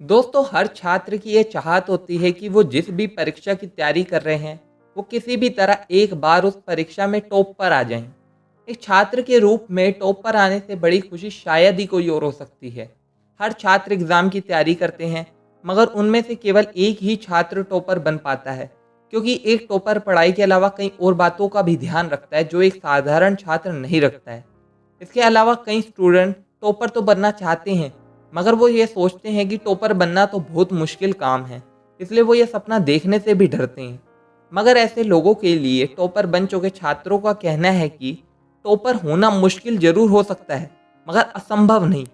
दोस्तों, हर छात्र की ये चाहत होती है कि वो जिस भी परीक्षा की तैयारी कर रहे हैं, वो किसी भी तरह एक बार उस परीक्षा में टॉप पर आ जाएं। एक छात्र के रूप में टॉप पर आने से बड़ी खुशी शायद ही कोई और हो सकती है। हर छात्र एग्ज़ाम की तैयारी करते हैं, मगर उनमें से केवल एक ही छात्र टॉपर बन पाता है, क्योंकि एक टॉपर पढ़ाई के अलावा कई और बातों का भी ध्यान रखता है, जो एक साधारण छात्र नहीं रखता है। इसके अलावा कई स्टूडेंट टॉपर तो बनना चाहते हैं, मगर वो ये सोचते हैं कि टॉपर बनना तो बहुत मुश्किल काम है, इसलिए वो ये सपना देखने से भी डरते हैं। मगर ऐसे लोगों के लिए टॉपर बन चुके छात्रों का कहना है कि टॉपर होना मुश्किल जरूर हो सकता है, मगर असंभव नहीं।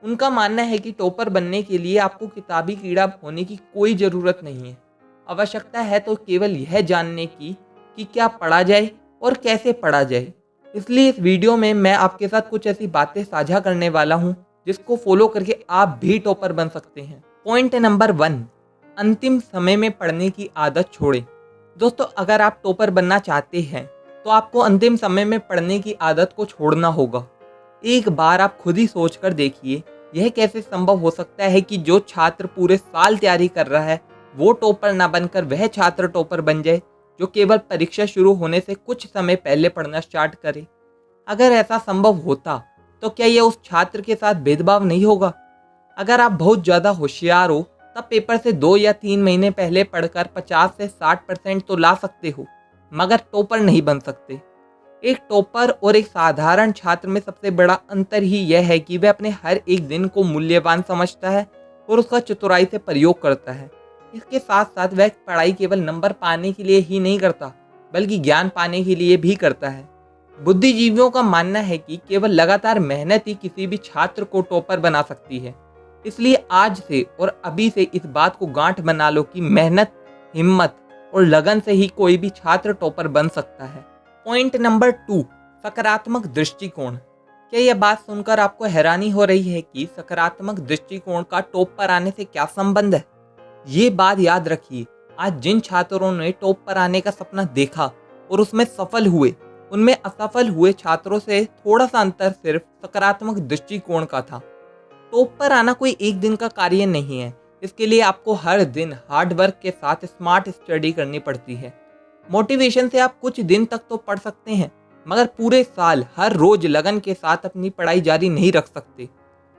उनका मानना है कि टॉपर बनने के लिए आपको किताबी कीड़ा होने की कोई ज़रूरत नहीं है। आवश्यकता है तो केवल यह जानने की कि क्या पढ़ा जाए और कैसे पढ़ा जाए। इसलिए इस वीडियो में मैं आपके साथ कुछ ऐसी बातें साझा करने वाला हूँ जिसको फॉलो करके आप भी टॉपर बन सकते हैं। पॉइंट नंबर 1, अंतिम समय में पढ़ने की आदत छोड़ें। दोस्तों, अगर आप टॉपर बनना चाहते हैं तो आपको अंतिम समय में पढ़ने की आदत को छोड़ना होगा। एक बार आप खुद ही सोच कर देखिए, यह कैसे संभव हो सकता है कि जो छात्र पूरे साल तैयारी कर रहा है वो टॉपर ना बनकर वह छात्र टॉपर बन जाए जो केवल परीक्षा शुरू होने से कुछ समय पहले पढ़ना स्टार्ट करे। अगर ऐसा संभव होता तो क्या यह उस छात्र के साथ भेदभाव नहीं होगा? अगर आप बहुत ज़्यादा होशियार हो तब पेपर से 2 या 3 महीने पहले पढ़कर 50 से 60% तो ला सकते हो, मगर टॉपर नहीं बन सकते। एक टॉपर और एक साधारण छात्र में सबसे बड़ा अंतर ही यह है कि वह अपने हर एक दिन को मूल्यवान समझता है और उसका चतुराई से प्रयोग करता है। इसके साथ साथ वह पढ़ाई केवल नंबर पाने के लिए ही नहीं करता, बल्कि ज्ञान पाने के लिए भी करता है। बुद्धिजीवियों का मानना है कि केवल लगातार मेहनत ही किसी भी छात्र को टॉपर बना सकती है। इसलिए आज से और अभी से इस बात को गांठ बना लो कि मेहनत, हिम्मत और लगन से ही कोई भी छात्र टॉपर बन सकता है। पॉइंट नंबर 2, सकारात्मक दृष्टिकोण। क्या यह बात सुनकर आपको हैरानी हो रही है कि सकारात्मक दृष्टिकोण का टॉप पर आने से क्या संबंध है? ये बात याद रखिए, आज जिन छात्रों ने टॉप पर आने का सपना देखा और उसमें सफल हुए, उनमें असफल हुए छात्रों से थोड़ा सा अंतर सिर्फ सकारात्मक दृष्टिकोण का था। टॉप पर आना कोई एक दिन का कार्य नहीं है। इसके लिए आपको हर दिन हार्ड वर्क के साथ स्मार्ट स्टडी करनी पड़ती है। मोटिवेशन से आप कुछ दिन तक तो पढ़ सकते हैं, मगर पूरे साल हर रोज लगन के साथ अपनी पढ़ाई जारी नहीं रख सकते।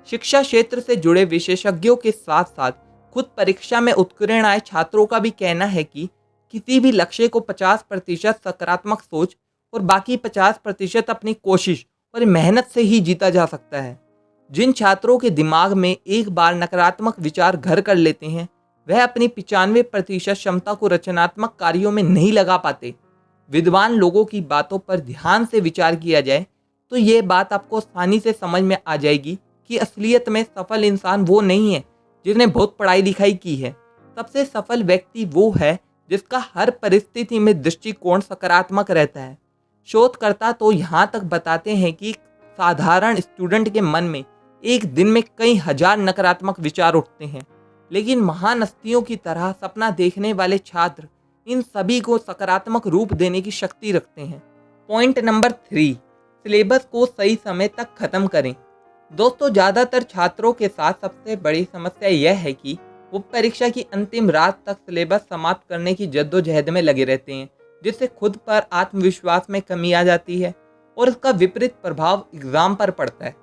शिक्षा क्षेत्र से जुड़े विशेषज्ञों के साथ साथ खुद परीक्षा में उत्तीर्ण आए छात्रों का भी कहना है कि किसी भी लक्ष्य को 50% सकारात्मक सोच और बाकी 50% अपनी कोशिश और मेहनत से ही जीता जा सकता है। जिन छात्रों के दिमाग में एक बार नकारात्मक विचार घर कर लेते हैं, वह अपनी 95% क्षमता को रचनात्मक कार्यों में नहीं लगा पाते। विद्वान लोगों की बातों पर ध्यान से विचार किया जाए तो ये बात आपको आसानी से समझ में आ जाएगी कि असलियत में सफल इंसान वो नहीं है जिसने बहुत पढ़ाई लिखाई की है। सबसे सफल व्यक्ति वो है जिसका हर परिस्थिति में दृष्टिकोण सकारात्मक रहता है। शोधकर्ता तो यहाँ तक बताते हैं कि साधारण स्टूडेंट के मन में एक दिन में कई हजार नकारात्मक विचार उठते हैं, लेकिन महान हस्तियों की तरह सपना देखने वाले छात्र इन सभी को सकारात्मक रूप देने की शक्ति रखते हैं। पॉइंट नंबर 3, सिलेबस को सही समय तक खत्म करें। दोस्तों, ज़्यादातर छात्रों के साथ सबसे बड़ी समस्या यह है कि वो परीक्षा की अंतिम रात तक सिलेबस समाप्त करने की जद्दोजहद में लगे रहते हैं, जिससे खुद पर आत्मविश्वास में कमी आ जाती है और इसका विपरीत प्रभाव एग्ज़ाम पर पड़ता है।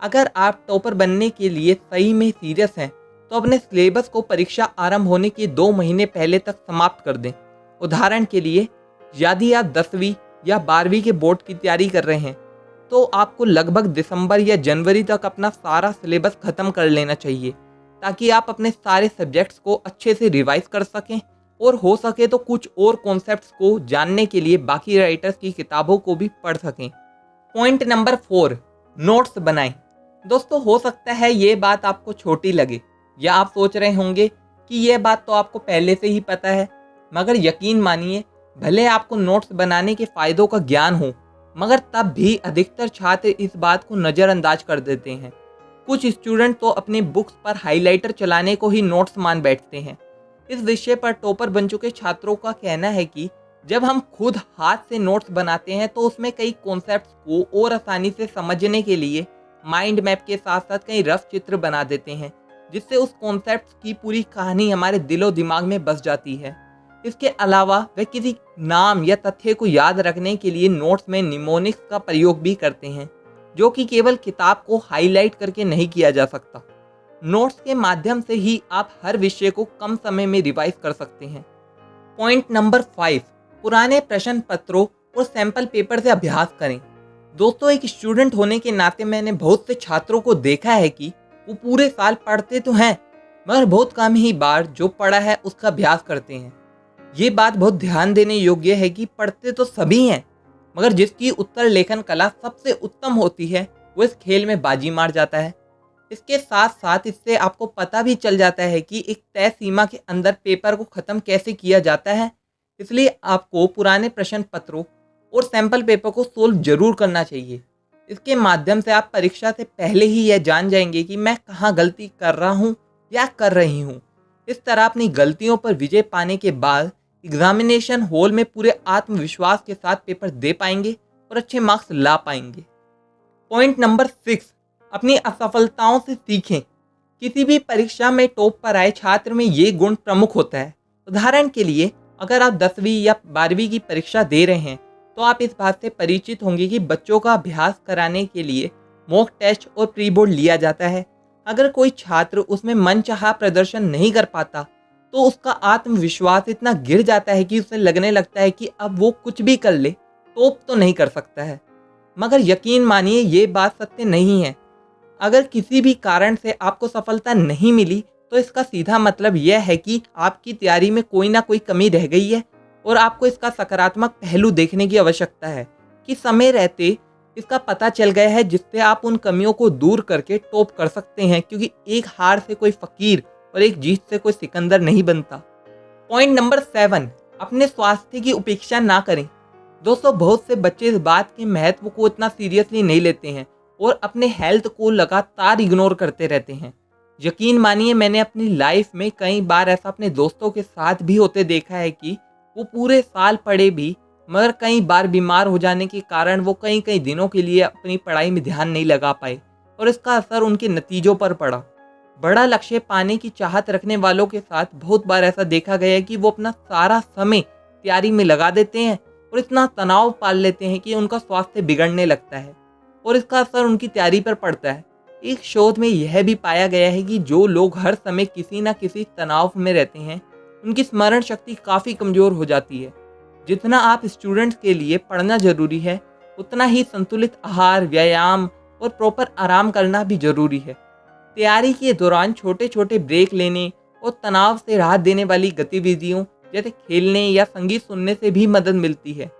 अगर आप टॉपर बनने के लिए सही में सीरियस हैं तो अपने सिलेबस को परीक्षा आरंभ होने के 2 महीने पहले तक समाप्त कर दें। उदाहरण के लिए, यदि आप 10वीं या 12वीं के बोर्ड की तैयारी कर रहे हैं तो आपको लगभग दिसंबर या जनवरी तक अपना सारा सिलेबस खत्म कर लेना चाहिए, ताकि आप अपने सारे सब्जेक्ट्स को अच्छे से रिवाइज कर सकें और हो सके तो कुछ और कॉन्सेप्ट्स को जानने के लिए बाकी राइटर्स की किताबों को भी पढ़ सकें। पॉइंट नंबर 4, नोट्स बनाएं। दोस्तों, हो सकता है ये बात आपको छोटी लगे या आप सोच रहे होंगे कि यह बात तो आपको पहले से ही पता है, मगर यकीन मानिए, भले आपको नोट्स बनाने के फ़ायदों का ज्ञान हो, मगर तब भी अधिकतर छात्र इस बात को नज़रअंदाज कर देते हैं। कुछ स्टूडेंट तो अपनी बुक्स पर हाइलाइटर चलाने को ही नोट्स मान बैठते हैं। इस विषय पर टॉपर बन चुके छात्रों का कहना है कि जब हम खुद हाथ से नोट्स बनाते हैं तो उसमें कई कॉन्सेप्ट्स को और आसानी से समझने के लिए माइंड मैप के साथ साथ कई रफ चित्र बना देते हैं, जिससे उस कॉन्सेप्ट की पूरी कहानी हमारे दिलो दिमाग में बस जाती है। इसके अलावा वे किसी नाम या तथ्य को याद रखने के लिए नोट्स में निमोनिक्स का प्रयोग भी करते हैं, जो कि केवल किताब को हाईलाइट करके नहीं किया जा सकता। नोट्स के माध्यम से ही आप हर विषय को कम समय में रिवाइज कर सकते हैं। पॉइंट नंबर 5, पुराने प्रश्न पत्रों और सैंपल पेपर से अभ्यास करें। दोस्तों, एक स्टूडेंट होने के नाते मैंने बहुत से छात्रों को देखा है कि वो पूरे साल पढ़ते तो हैं, मगर बहुत कम ही बार जो पढ़ा है उसका अभ्यास करते हैं। ये बात बहुत ध्यान देने योग्य है कि पढ़ते तो सभी हैं, मगर जिसकी उत्तर लेखन कला सबसे उत्तम होती है वो इस खेल में बाजी मार जाता है। इसके साथ साथ इससे आपको पता भी चल जाता है कि एक तय सीमा के अंदर पेपर को ख़त्म कैसे किया जाता है। इसलिए आपको पुराने प्रश्न पत्रों और सैंपल पेपर को सोल्व जरूर करना चाहिए। इसके माध्यम से आप परीक्षा से पहले ही यह जान जाएंगे कि मैं कहाँ गलती कर रहा हूँ या कर रही हूँ। इस तरह अपनी गलतियों पर विजय पाने के बाद एग्जामिनेशन हॉल में पूरे आत्मविश्वास के साथ पेपर दे पाएंगे और अच्छे मार्क्स ला पाएंगे। पॉइंट नंबर 6, अपनी असफलताओं से सीखें। किसी भी परीक्षा में टॉप पर आए छात्र में ये गुण प्रमुख होता है। उदाहरण के लिए, अगर आप 10वीं या 12वीं की परीक्षा दे रहे हैं तो आप इस बात से परिचित होंगे कि बच्चों का अभ्यास कराने के लिए मॉक टेस्ट और प्री बोर्ड लिया जाता है। अगर कोई छात्र उसमें मनचाहा प्रदर्शन नहीं कर पाता तो उसका आत्मविश्वास इतना गिर जाता है कि उसे लगने लगता है कि अब वो कुछ भी कर ले, टॉप तो नहीं कर सकता है। मगर यकीन मानिए ये बात सत्य नहीं है। अगर किसी भी कारण से आपको सफलता नहीं मिली तो इसका सीधा मतलब यह है कि आपकी तैयारी में कोई ना कोई कमी रह गई है और आपको इसका सकारात्मक पहलू देखने की आवश्यकता है कि समय रहते इसका पता चल गया है, जिससे आप उन कमियों को दूर करके टॉप कर सकते हैं, क्योंकि एक हार से कोई फकीर और एक जीत से कोई सिकंदर नहीं बनता। पॉइंट नंबर 7, अपने स्वास्थ्य की उपेक्षा ना करें। दोस्तों, बहुत से बच्चे इस बात के महत्व को इतना सीरियसली नहीं लेते हैं और अपने हेल्थ को लगातार इग्नोर करते रहते हैं। यकीन मानिए मैंने अपनी लाइफ में कई बार ऐसा अपने दोस्तों के साथ भी होते देखा है कि वो पूरे साल पढ़े भी, मगर कई बार बीमार हो जाने के कारण वो कई कई दिनों के लिए अपनी पढ़ाई में ध्यान नहीं लगा पाए और इसका असर उनके नतीजों पर पड़ा। बड़ा लक्ष्य पाने की चाहत रखने वालों के साथ बहुत बार ऐसा देखा गया है कि वो अपना सारा समय तैयारी में लगा देते हैं और इतना तनाव पाल लेते हैं कि उनका स्वास्थ्य बिगड़ने लगता है और इसका असर उनकी तैयारी पर पड़ता है। एक शोध में यह भी पाया गया है कि जो लोग हर समय किसी न किसी तनाव में रहते हैं उनकी स्मरण शक्ति काफ़ी कमज़ोर हो जाती है। जितना आप स्टूडेंट्स के लिए पढ़ना ज़रूरी है, उतना ही संतुलित आहार, व्यायाम और प्रॉपर आराम करना भी ज़रूरी है। तैयारी के दौरान छोटे छोटे ब्रेक लेने और तनाव से राहत देने वाली गतिविधियों जैसे खेलने या संगीत सुनने से भी मदद मिलती है।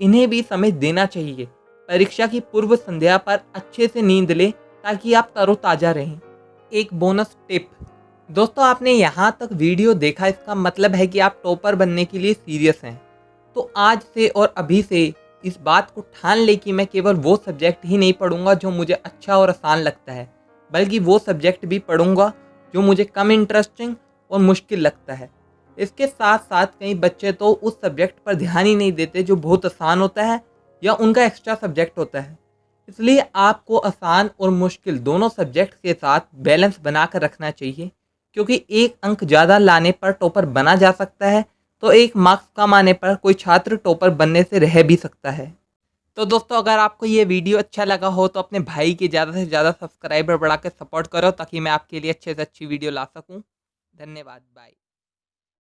इन्हें भी समय देना चाहिए। परीक्षा की पूर्व संध्या पर अच्छे से नींद लें ताकि आप तरोताज़ा रहें। एक बोनस टिप, दोस्तों आपने यहाँ तक वीडियो देखा, इसका मतलब है कि आप टॉपर बनने के लिए सीरियस हैं। तो आज से और अभी से इस बात को ठान ले कि मैं केवल वो सब्जेक्ट ही नहीं पढ़ूंगा जो मुझे अच्छा और आसान लगता है, बल्कि वो सब्जेक्ट भी पढ़ूंगा जो मुझे कम इंटरेस्टिंग और मुश्किल लगता है। इसके साथ साथ कई बच्चे तो उस सब्जेक्ट पर ध्यान ही नहीं देते जो बहुत आसान होता है या उनका एक्स्ट्रा सब्जेक्ट होता है। इसलिए आपको आसान और मुश्किल दोनों सब्जेक्ट के साथ बैलेंस बनाकर रखना चाहिए, क्योंकि एक अंक ज़्यादा लाने पर टॉपर बना जा सकता है तो एक मार्क्स कम आने पर कोई छात्र टॉपर बनने से रह भी सकता है। तो दोस्तों, अगर आपको ये वीडियो अच्छा लगा हो तो अपने भाई के ज़्यादा से ज़्यादा सब्सक्राइबर बढ़ा के सपोर्ट करो ताकि मैं आपके लिए अच्छे से अच्छी वीडियो ला सकूं। धन्यवाद, बाय।